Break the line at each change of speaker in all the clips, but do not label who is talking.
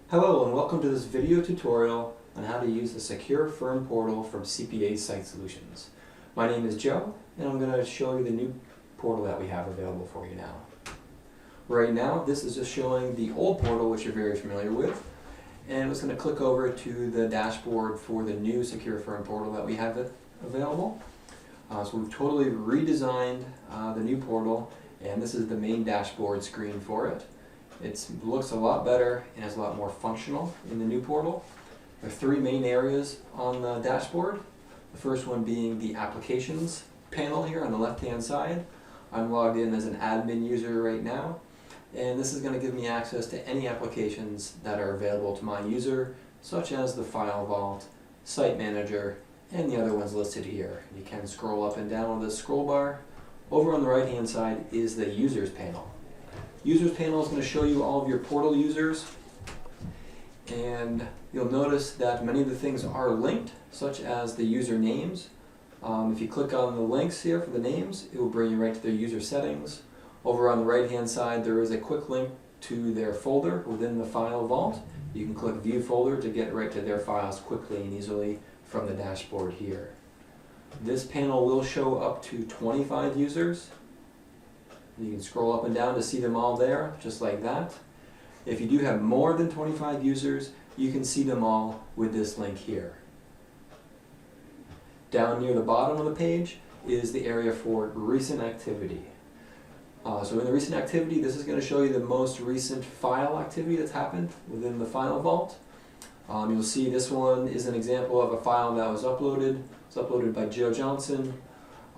Hello and welcome to this video tutorial on how to use the Secure Firm portal from CPA Site Solutions. My name is Joe and I'm going to show you the new portal that we have available for you now. Right now this is just showing the old portal, which you're very familiar with, and I'm just going to click over to the dashboard for the new Secure Firm portal that we have available. So we've totally redesigned the new portal, and this is the main dashboard screen for it. It looks a lot better and is a lot more functional in the new portal. There are three main areas on the dashboard. The first one being the applications panel here on the left hand side. I'm logged in as an admin user right now, and this is going to give me access to any applications that are available to my user, such as the File Vault, Site Manager, and the other ones listed here. You can scroll up and down with the scroll bar. Over on the right hand side is the Users panel. Users panel is going to show you all of your portal users, and you'll notice that many of the things are linked, such as the user names. If you click on the links here for the names, it will bring you right to their user settings. Over on the right hand side there is a quick link to their folder within the File Vault. You can click View Folder to get right to their files quickly and easily from the dashboard here. This panel will show up to 25 users. You can scroll up and down to see them all there, just like that. If you do have more than 25 users, you can see them all with this link here. Down near the bottom of the page is the area for recent activity. So in the recent activity, this is going to show you the most recent file activity that's happened within the File Vault. You'll see this one is an example of a file that was uploaded. It's uploaded by Joe Johnson.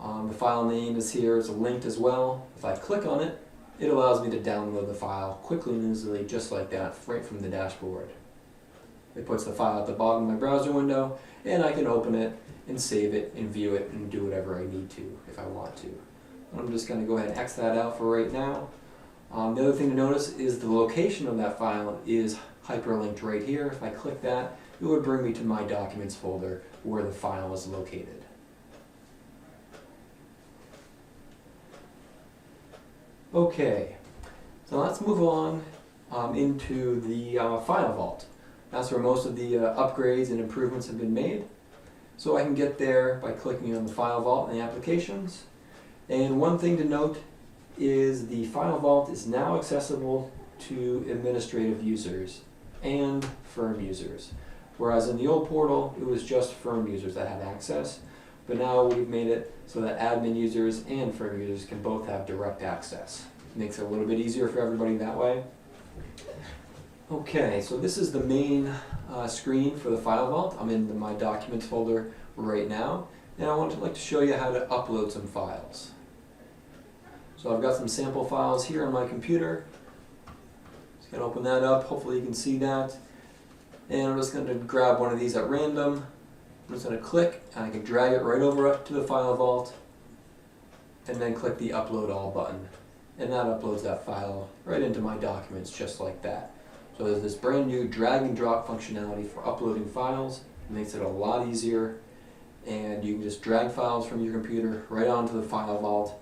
The file name is here, it's linked as well. If I click on it, it allows me to download the file quickly and easily, just like that, right from the dashboard. It puts the file at the bottom of my browser window, and I can open it and save it and view it and do whatever I need to if I want to. I'm just going to go ahead and X that out for right now. The other thing to notice is the location of that file is hyperlinked right here. If I click that, it would bring me to my Documents folder where the file is located. Okay, so let's move on into the File Vault. That's where most of the upgrades and improvements have been made. So I can get there by clicking on the File Vault and the applications. And one thing to note is the File Vault is now accessible to administrative users and firm users. Whereas in the old portal, it was just firm users that had access. But now we've made it so that admin users and firm users can both have direct access. It makes it a little bit easier for everybody that way. Okay, so this is the main screen for the File Vault. I'm in my Documents folder right now, and I would like to show you how to upload some files. So I've got some sample files here on my computer. Just going to open that up, hopefully you can see that. And I'm just going to grab one of these at random. I'm just going to click, and I can drag it right over up to the File Vault, and then click the Upload All button. And that uploads that file right into my documents, just like that. So there's this brand new drag and drop functionality for uploading files. It makes it a lot easier, and you can just drag files from your computer right onto the File Vault.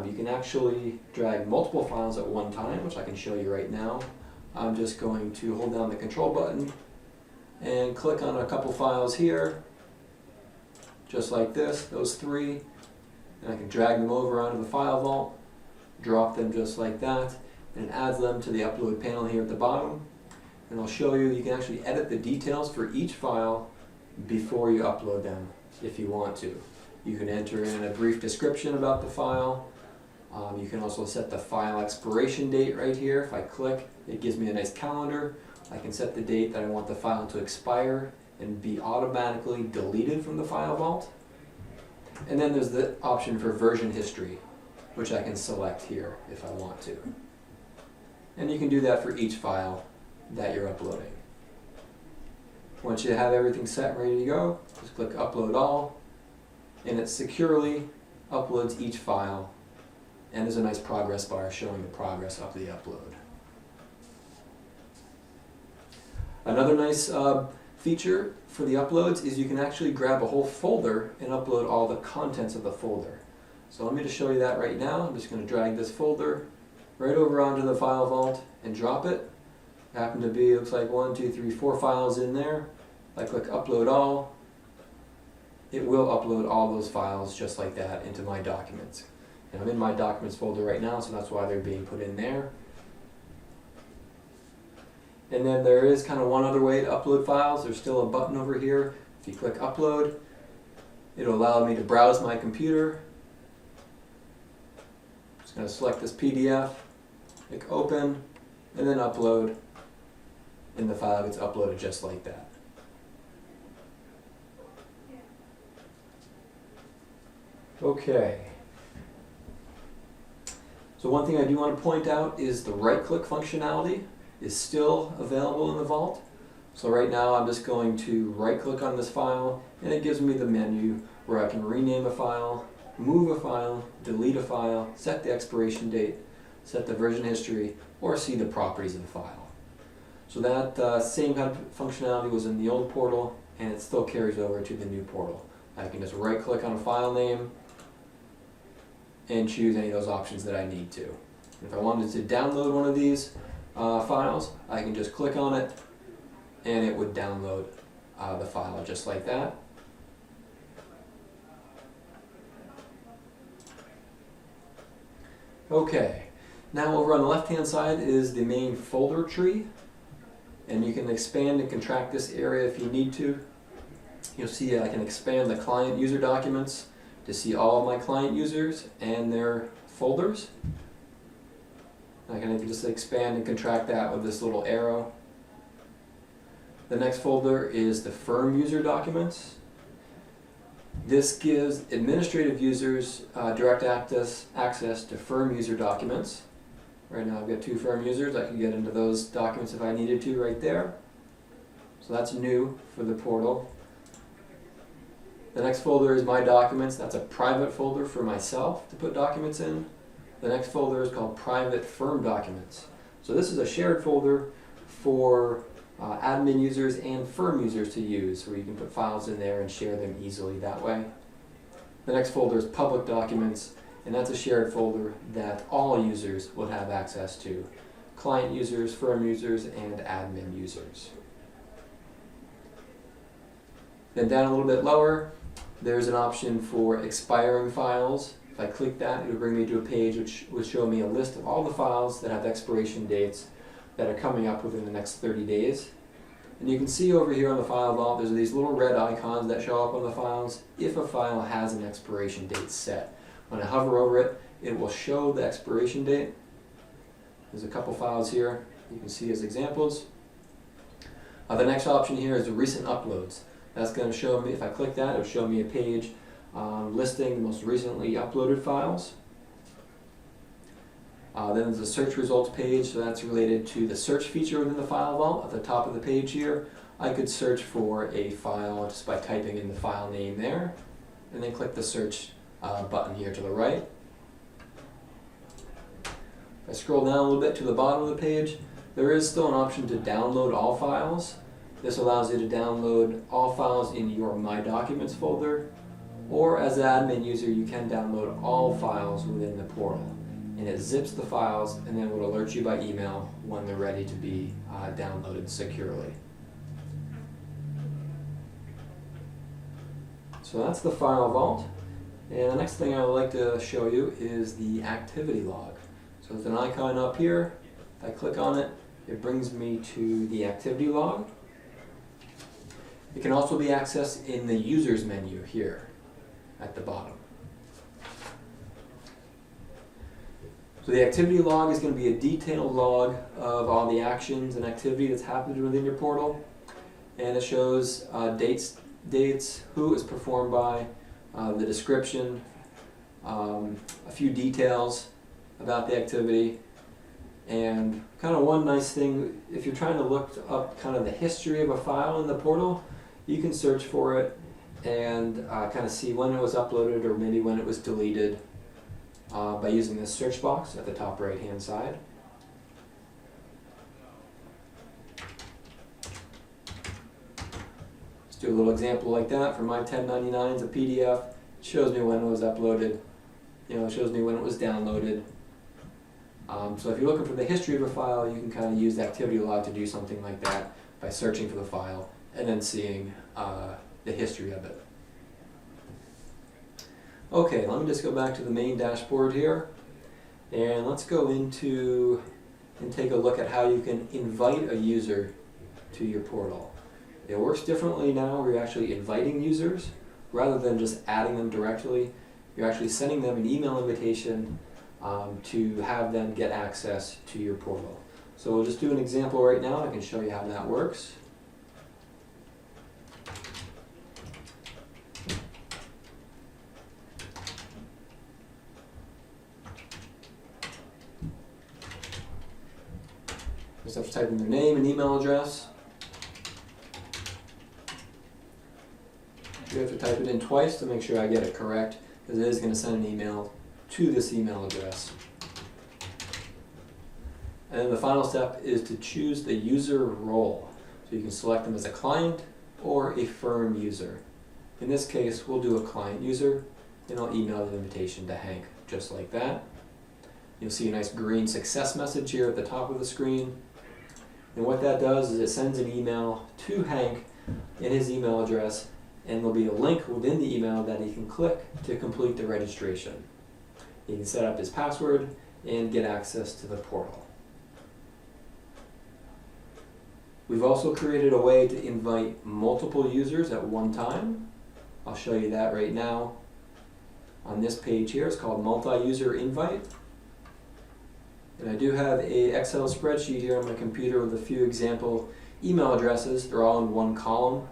You can actually drag multiple files at one time, which I can show you right now. I'm just going to hold down the Control button and click on a couple files here, just like this, those three, and I can drag them over onto the File Vault, drop them just like that, and it adds them to the upload panel here at the bottom. And I'll show you, you can actually edit the details for each file before you upload them if you want to. You can enter in a brief description about the file. You can also set the file expiration date right here. If I click, it gives me a nice calendar. I can set the date that I want the file to expire and be automatically deleted from the File Vault. And then there's the option for version history, which I can select here if I want to. And you can do that for each file that you're uploading. Once you have everything set and ready to go, just click Upload All, and it securely uploads each file. And there's a nice progress bar showing the progress of the upload. Another nice feature for the uploads is you can actually grab a whole folder and upload all the contents of the folder. So let me just show you that right now. I'm just going to drag this folder right over onto the File Vault and drop it. happen to be, looks like 1, 2, 3, 4 files in there. If I click upload all, it will upload all those files just like that into my documents. And I'm in my documents folder right now, so that's why they're being put in there. And then there is kind of one other way to upload files. There's still a button over here. If you click upload, it'll allow me to browse my computer. I'm just going to select this PDF, click open, and then upload, and the file gets uploaded just like that. Okay. So one thing I do want to point out is the right-click functionality is still available in the Vault. So right now I'm just going to right-click on this file, and it gives me the menu where I can rename a file, move a file, delete a file, set the expiration date, set the version history, or see the properties of the file. So that same kind of functionality was in the old portal, and it still carries over to the new portal. I can just right-click on a file name and choose any of those options that I need to. If I wanted to download one of these files, I can just click on it, and it would download the file just like that. Okay, now over on the left-hand side is the main folder tree, and you can expand and contract this area if you need to. You'll see I can expand the client user documents to see all of my client users and their folders. I can just expand and contract that with this little arrow. The next folder is the firm user documents. This gives administrative users direct access to firm user documents. Right now I've got 2 firm users. I can get into those documents if I needed to right there. So that's new for the portal. The next folder is My Documents. That's a private folder for myself to put documents in. The next folder is called Private Firm Documents. So this is a shared folder for admin users and firm users to use, where you can put files in there and share them easily that way. The next folder is Public Documents, and that's a shared folder that all users will have access to. Client users, firm users, and admin users. Then down a little bit lower, there's an option for expiring files. If I click that, it will bring me to a page which will show me a list of all the files that have expiration dates that are coming up within the next 30 days. And you can see over here on the File Vault, there's these little red icons that show up on the files if a file has an expiration date set. When I hover over it, it will show the expiration date. There's a couple files here you can see as examples. The next option here is the recent uploads. That's going to show me, if I click that, it'll show me a page listing the most recently uploaded files. Then there's a search results page, so that's related to the search feature within the File Vault. At the top of the page here, I could search for a file just by typing in the file name there, and then click the search button here to the right. If I scroll down a little bit to the bottom of the page, there is still an option to download all files. This allows you to download all files in your My Documents folder, or as an admin user, you can download all files within the portal. And it zips the files and then will alert you by email when they're ready to be downloaded securely. So that's the File Vault. And the next thing I would like to show you is the activity log. So there's an icon up here. If I click on it, it brings me to the activity log. It can also be accessed in the Users menu here at the bottom. So the activity log is going to be a detailed log of all the actions and activity that's happened within your portal. And it shows dates, who is performed by, the description, a few details about the activity. And kind of one nice thing, if you're trying to look up kind of the history of a file in the portal, you can search for it and kind of see when it was uploaded or maybe when it was deleted by using this search box at the top right hand side. Let's do a little example like that for my 1099s, a PDF. It shows me when it was uploaded, it shows me when it was downloaded. So if you're looking for the history of a file, you can kind of use the activity log to do something like that by searching for the file and then seeing the history of it. Okay, let me just go back to the main dashboard here, and let's go into and take a look at how you can invite a user to your portal. It works differently now where you're actually inviting users rather than just adding them directly. You're actually sending them an email invitation to have them get access to your portal. So we'll just do an example right now. I can show you how that works. Just have to type in their name and email address. You have to type it in twice to make sure I get it correct, because it is going to send an email to this email address. And then the final step is to choose the user role. So you can select them as a client or a firm user. In this case, we'll do a client user, and I'll email the invitation to Hank, just like that. You'll see a nice green success message here at the top of the screen. And what that does is it sends an email to Hank in his email address, and there'll be a link within the email that he can click to complete the registration. He can set up his password and get access to the portal. We've also created a way to invite multiple users at one time. I'll show you that right now. On this page here, it's called multi-user invite. And I do have a Excel spreadsheet here on my computer with a few example email addresses. They're all in one column.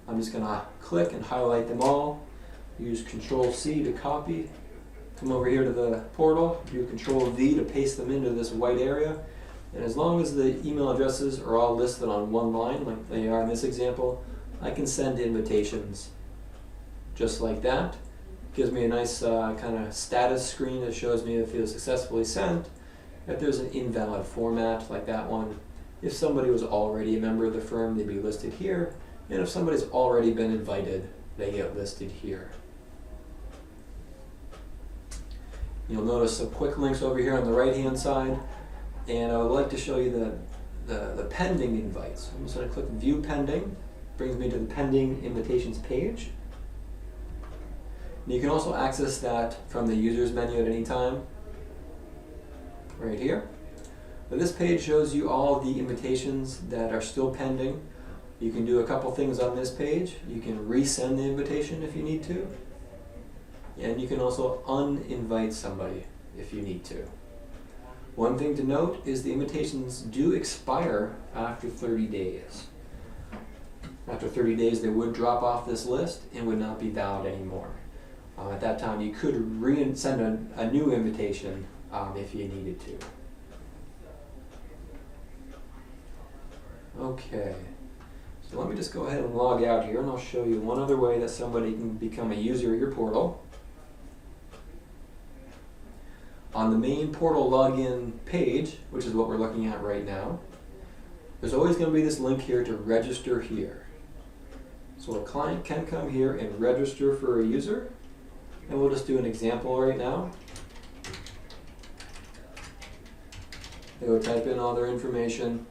I'm just going to click and highlight them all. Use Control-C to copy. Come over here to the portal. Do Control-V to paste them into this white area. And as long as the email addresses are all listed on one line, like they are in this example, I can send invitations just like that. Gives me a nice kind of status screen that shows me if it was successfully sent. If there's an invalid format like that one, if somebody was already a member of the firm, they'd be listed here. And if somebody's already been invited, they get listed here. You'll notice some quick links over here on the right-hand side. And I would like to show you the pending invites. I'm just going to click View Pending. Brings me to the Pending Invitations page. And you can also access that from the Users menu at any time. Right here. But this page shows you all the invitations that are still pending. You can do a couple things on this page. You can resend the invitation if you need to. And you can also uninvite somebody if you need to. One thing to note is the invitations do expire after 30 days. After 30 days, they would drop off this list and would not be valid anymore. At that time, you could send a new invitation if you needed to. Okay, so let me just go ahead and log out here, and I'll show you one other way that somebody can become a user of your portal. On the main portal login page, which is what we're looking at right now, there's always going to be this link here to register here. So a client can come here and register for a user, and we'll just do an example right now. They will type in all their information.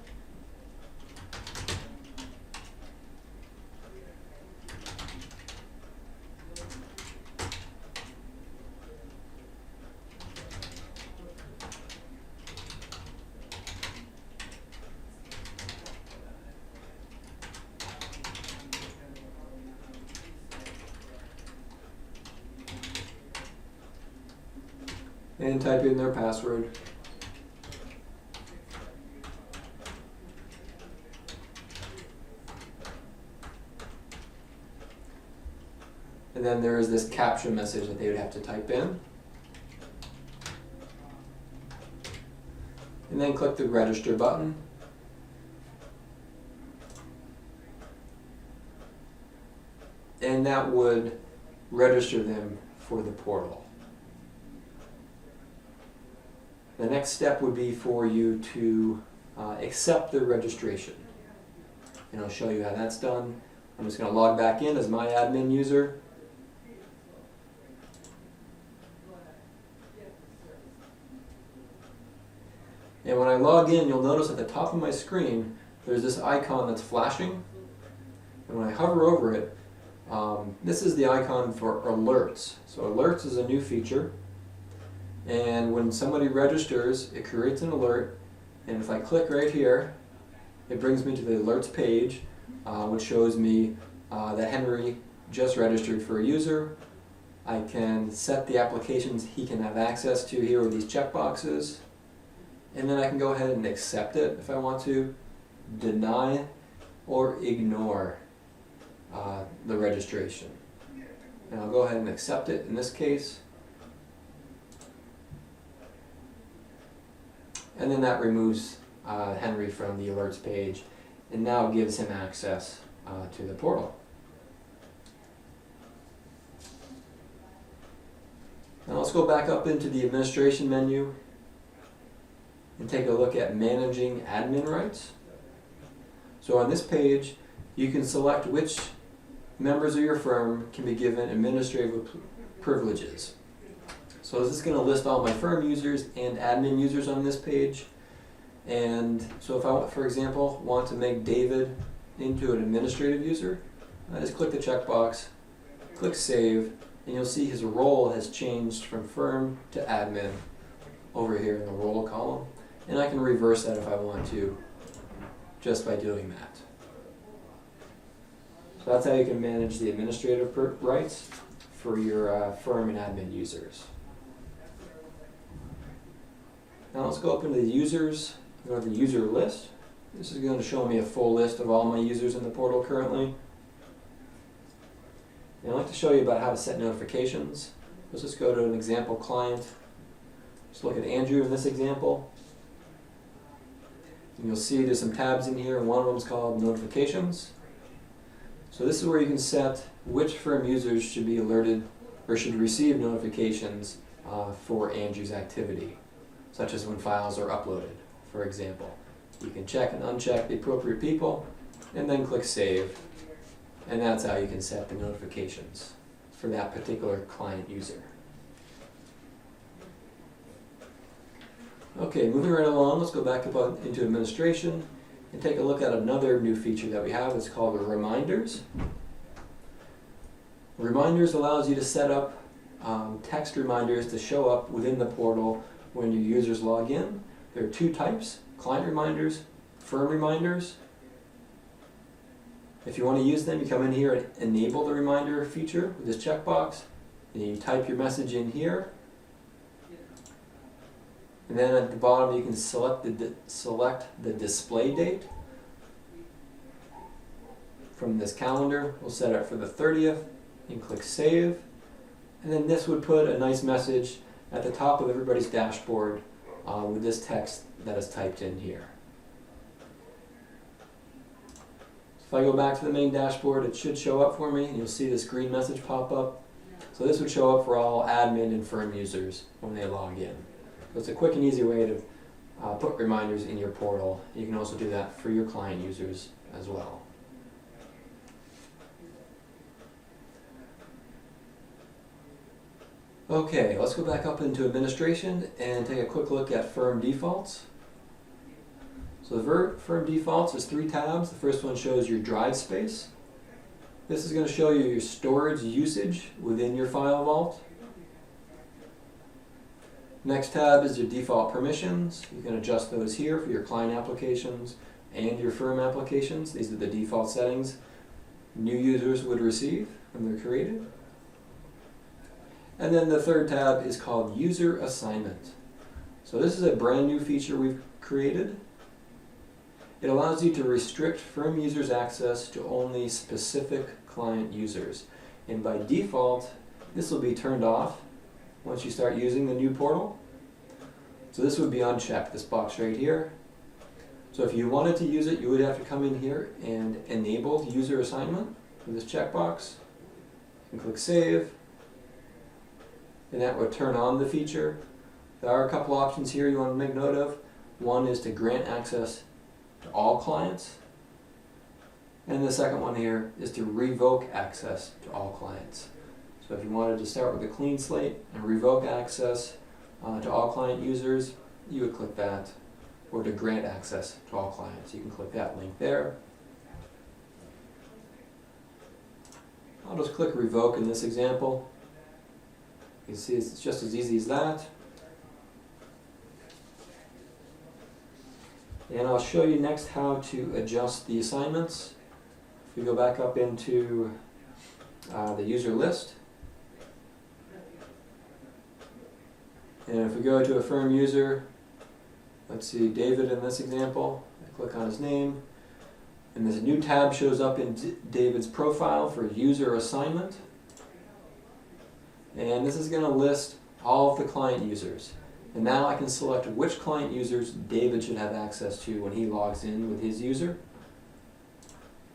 And type in their password. And then there is this captcha message that they would have to type in. And then click the register button. And that would register them for the portal. The next step would be for you to accept the registration. And I'll show you how that's done. I'm just going to log back in as my admin user. And when I log in, you'll notice at the top of my screen, there's this icon that's flashing. And when I hover over it, this is the icon for alerts. So alerts is a new feature. And when somebody registers, it creates an alert. And if I click right here, it brings me to the alerts page, which shows me that Henry just registered for a user. I can set the applications he can have access to here with these checkboxes. And then I can go ahead and accept it if I want to, deny, or ignore the registration. And I'll go ahead and accept it in this case. And then that removes Henry from the alerts page and now gives him access to the portal. Now let's go back up into the administration menu and take a look at managing admin rights. So on this page, you can select which members of your firm can be given administrative privileges. So this is going to list all my firm users and admin users on this page. And so if I, for example, want to make David into an administrative user, I just click the checkbox, click Save, and you'll see his role has changed from firm to admin over here in the role column. And I can reverse that if I want to, just by doing that. So that's how you can manage the administrative rights for your firm and admin users. Now let's go up into the users, go to the user list. This is going to show me a full list of all my users in the portal currently. And I'd like to show you about how to set notifications. Let's just go to an example client. Just look at Andrew in this example. And you'll see there's some tabs in here, and one of them is called notifications. So this is where you can set which firm users should be alerted or should receive notifications for Andrew's activity, such as when files are uploaded, for example. You can check and uncheck the appropriate people and then click Save. And that's how you can set the notifications for that particular client user. Okay, moving right along, let's go back up into administration and take a look at another new feature that we have. It's called Reminders. Reminders allows you to set up text reminders to show up within the portal when your users log in. There are two types: client reminders, firm reminders. If you want to use them, you come in here and enable the reminder feature with this checkbox, and you type your message in here. And then at the bottom you can select the display date from this calendar. We'll set it for the 30th and click Save. And then this would put a nice message at the top of everybody's dashboard with this text that is typed in here. If I go back to the main dashboard, it should show up for me, and you'll see this green message pop up. So this would show up for all admin and firm users when they log in. So it's a quick and easy way to put reminders in your portal. You can also do that for your client users as well. Okay, let's go back up into administration and take a quick look at firm defaults. So the firm defaults is 3 tabs. The first one shows your drive space. This is going to show you your storage usage within your file vault. Next tab is your default permissions. You can adjust those here for your client applications and your firm applications. These are the default settings new users would receive when they're created. And then the third tab is called User Assignment. So this is a brand new feature we've created. It allows you to restrict firm users' access to only specific client users. And by default, this will be turned off once you start using the new portal. So this would be unchecked, this box right here. So if you wanted to use it, you would have to come in here and enable user assignment with this checkbox and click Save. And that would turn on the feature. There are a couple options here you want to make note of. One is to grant access to all clients. And the second one here is to revoke access to all clients. So if you wanted to start with a clean slate and revoke access to all client users, you would click that. or to grant access to all clients. You can click that link there. I'll just click revoke in this example. You can see it's just as easy as that. And I'll show you next how to adjust the assignments. If we go back up into the user list, and if we go to a firm user, let's see, David in this example, I click on his name, and there's a new tab shows up in David's profile for user assignment. And this is going to list all of the client users. And now I can select which client users David should have access to when he logs in with his user.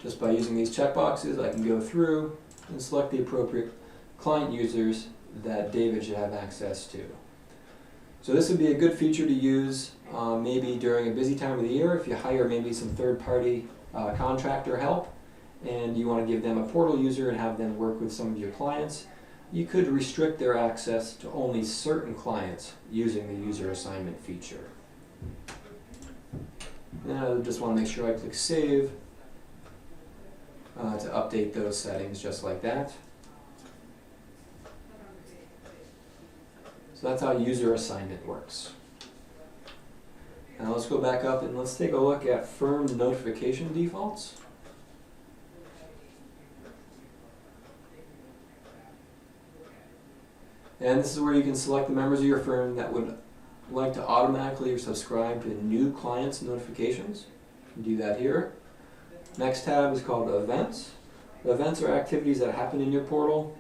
Just by using these checkboxes, I can go through and select the appropriate client users that David should have access to. So this would be a good feature to use maybe during a busy time of the year if you hire maybe some third-party contractor help and you want to give them a portal user and have them work with some of your clients. You could restrict their access to only certain clients using the user assignment feature. And I just want to make sure I click save to update those settings just like that. So that's how user assignment works. Now let's go back up and let's take a look at firm notification defaults. And this is where you can select the members of your firm that would like to automatically subscribe to new clients' notifications. You can do that here. Next tab is called Events. The events are activities that happen in your portal,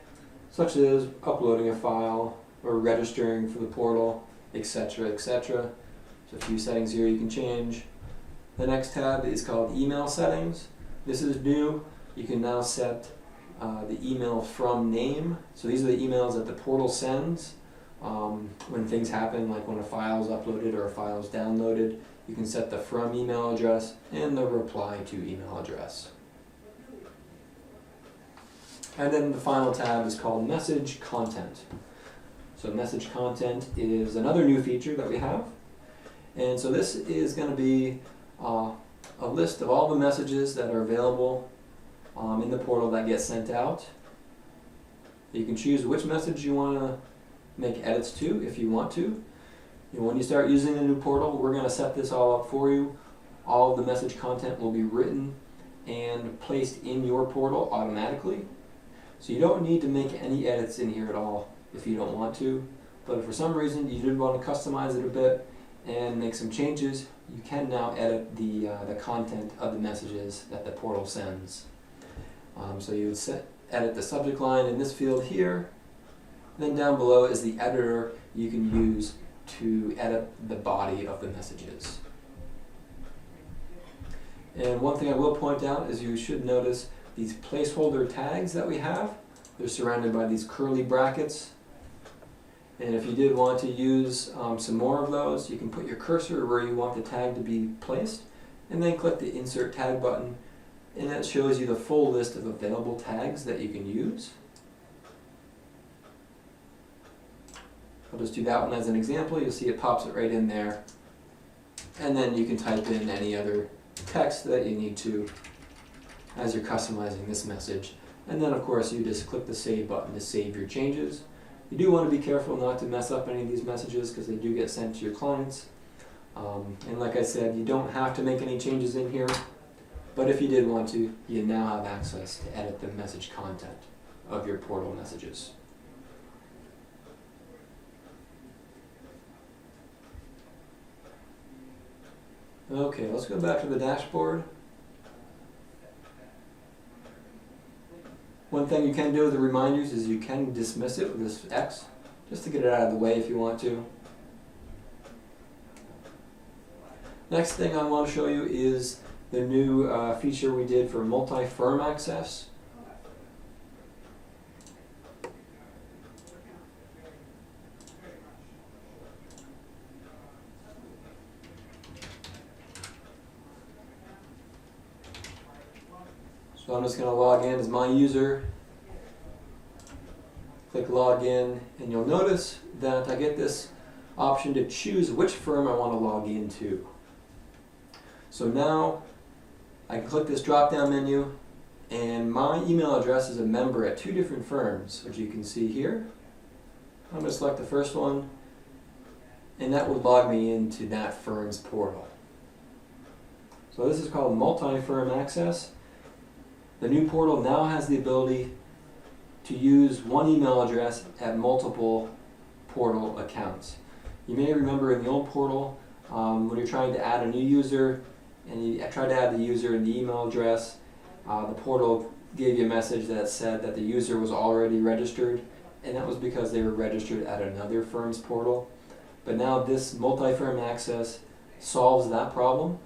such as uploading a file or registering for the portal, etc., etc. So a few settings here you can change. The next tab is called Email Settings. This is new. You can now set the email from name. So these are the emails that the portal sends when things happen, like when a file is uploaded or a file is downloaded. You can set the from email address and the reply to email address. And then the final tab is called Message Content. So Message Content is another new feature that we have. And so this is going to be a list of all the messages that are available in the portal that get sent out. You can choose which message you want to make edits to if you want to. When you start using the new portal, we're going to set this all up for you. All of the message content will be written and placed in your portal automatically. So you don't need to make any edits in here at all if you don't want to. But if for some reason you did want to customize it a bit and make some changes, you can now edit the content of the messages that the portal sends. So you would edit the subject line in this field here. Then down below is the editor you can use to edit the body of the messages. And one thing I will point out is you should notice these placeholder tags that we have. They're surrounded by these curly brackets. And if you did want to use some more of those, you can put your cursor where you want the tag to be placed, and then click the Insert Tag button, and that shows you the full list of available tags that you can use. I'll just do that one as an example. You'll see it pops it right in there. And then you can type in any other text that you need to as you're customizing this message. And then of course you just click the Save button to save your changes. You do want to be careful not to mess up any of these messages because they do get sent to your clients. And like I said, you don't have to make any changes in here, but if you did want to, you now have access to edit the message content of your portal messages. Okay, let's go back to the dashboard. One thing you can do with the reminders is you can dismiss it with this X, just to get it out of the way if you want to. Next thing I want to show you is the new feature we did for multi-firm access. So I'm just going to log in as my user, click login, and you'll notice that I get this option to choose which firm I want to log into. So now I can click this drop down menu, and my email address is a member at 2 different firms, which you can see here. I'm going to select the first one, and that will log me into that firm's portal. So this is called multi-firm access. The new portal now has the ability to use one email address at multiple portal accounts. You may remember in the old portal, when you're trying to add a new user and you try to add the user and the email address, the portal gave you a message that said that the user was already registered, and that was because they were registered at another firm's portal. But now this multi-firm access solves that problem,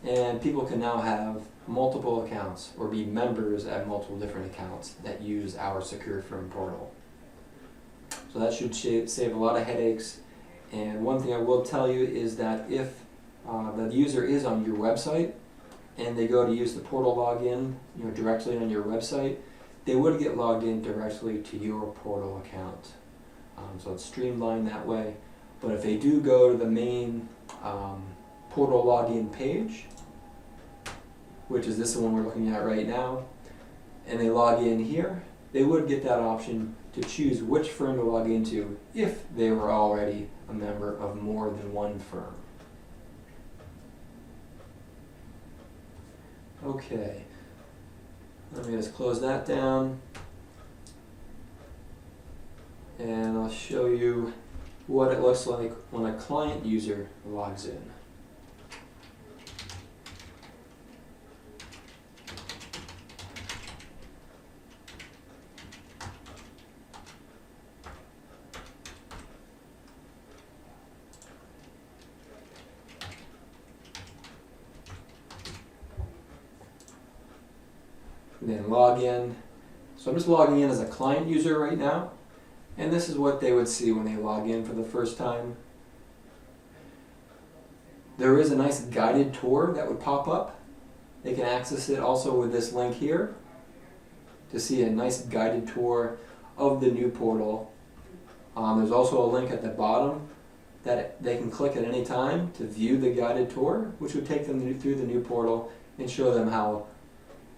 and people can now have multiple accounts or be members at multiple different accounts that use our Secure Firm portal. So that should save a lot of headaches. And one thing I will tell you is that if the user is on your website and they go to use the portal login, directly on your website, they would get logged in directly to your portal account. So it's streamlined that way. But if they do go to the main portal login page, which is this one we're looking at right now, and they log in here, they would get that option to choose which firm to log into if they were already a member of more than one firm. Okay, let me just close that down, and I'll show you what it looks like when a client user logs in. And then log in. So I'm just logging in as a client user right now, and this is what they would see when they log in for the first time. There is a nice guided tour that would pop up. They can access it also with this link here to see a nice guided tour of the new portal. There's also a link at the bottom that they can click at any time to view the guided tour, which would take them through the new portal and show them how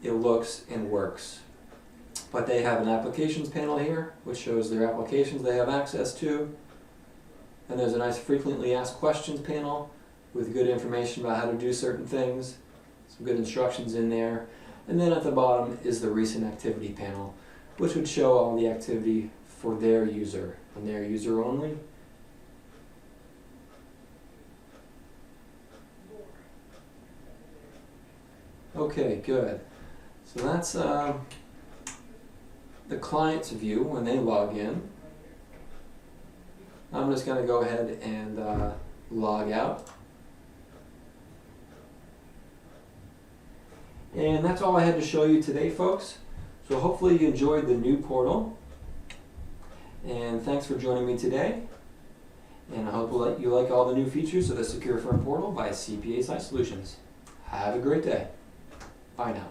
it looks and works. But they have an applications panel here, which shows their applications they have access to. And there's a nice frequently asked questions panel with good information about how to do certain things, some good instructions in there. And then at the bottom is the recent activity panel, which would show all the activity for their user and their user only. Okay, good. So that's the client's view when they log in. I'm just going to go ahead and log out. And that's all I had to show you today, folks. So hopefully you enjoyed the new portal. And thanks for joining me today. And I hope you like all the new features of the Secure Firm portal by CPA Site Solutions. Have a great day. Bye now.